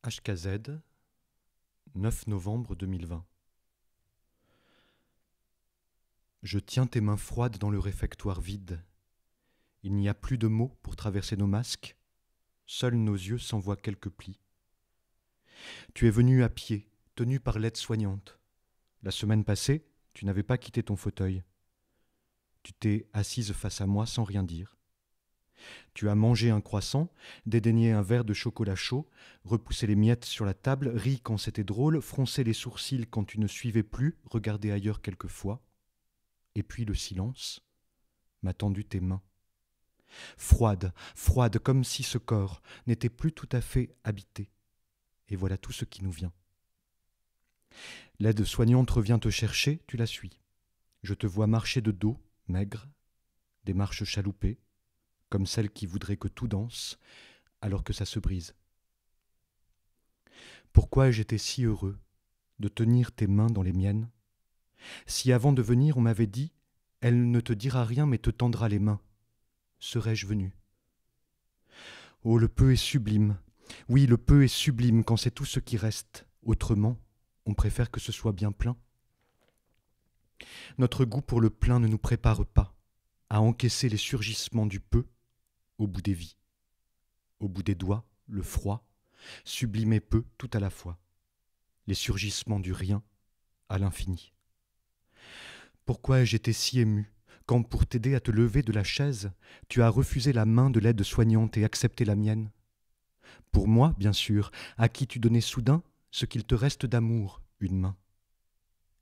HKZ, 9 novembre 2020. Je tiens tes mains froides dans le réfectoire vide. Il n'y a plus de mots pour traverser nos masques. Seuls nos yeux s'envoient quelques plis. Tu es venu à pied, tenu par l'aide-soignante. La semaine passée, tu n'avais pas quitté ton fauteuil. Tu t'es assise face à moi sans rien dire. Tu as mangé un croissant, dédaigné un verre de chocolat chaud, repoussé les miettes sur la table, ri quand c'était drôle, froncé les sourcils quand tu ne suivais plus, regardé ailleurs quelquefois. Et puis le silence m'a tendu tes mains. Froide, froide, comme si ce corps n'était plus tout à fait habité. Et voilà tout ce qui nous vient. L'aide-soignante revient te chercher, tu la suis. Je te vois marcher de dos, maigre, des marches chaloupées, comme celle qui voudrait que tout danse, alors que ça se brise. Pourquoi j'étais si heureux de tenir tes mains dans les miennes, si avant de venir on m'avait dit « Elle ne te dira rien mais te tendra les mains », serais-je venu? Oh, le peu est sublime, oui, le peu est sublime quand c'est tout ce qui reste. Autrement, on préfère que ce soit bien plein. Notre goût pour le plein ne nous prépare pas à encaisser les surgissements du peu au bout des vies. Au bout des doigts, le froid, sublime et peu tout à la fois. Les surgissements du rien à l'infini. Pourquoi ai-je été si ému quand, pour t'aider à te lever de la chaise, tu as refusé la main de l'aide-soignante et accepté la mienne? Pour moi, bien sûr, à qui tu donnais soudain ce qu'il te reste d'amour, une main.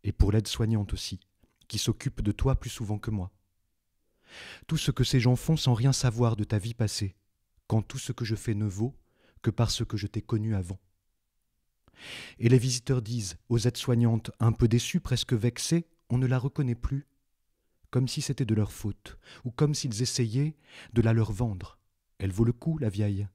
Et pour l'aide-soignante aussi, qui s'occupe de toi plus souvent que moi. Tout ce que ces gens font sans rien savoir de ta vie passée, quand tout ce que je fais ne vaut que parce que je t'ai connu avant. Et les visiteurs disent aux aides-soignantes, un peu déçues, presque vexées, on ne la reconnaît plus, comme si c'était de leur faute, ou comme s'ils essayaient de la leur vendre. Elle vaut le coup, la vieille.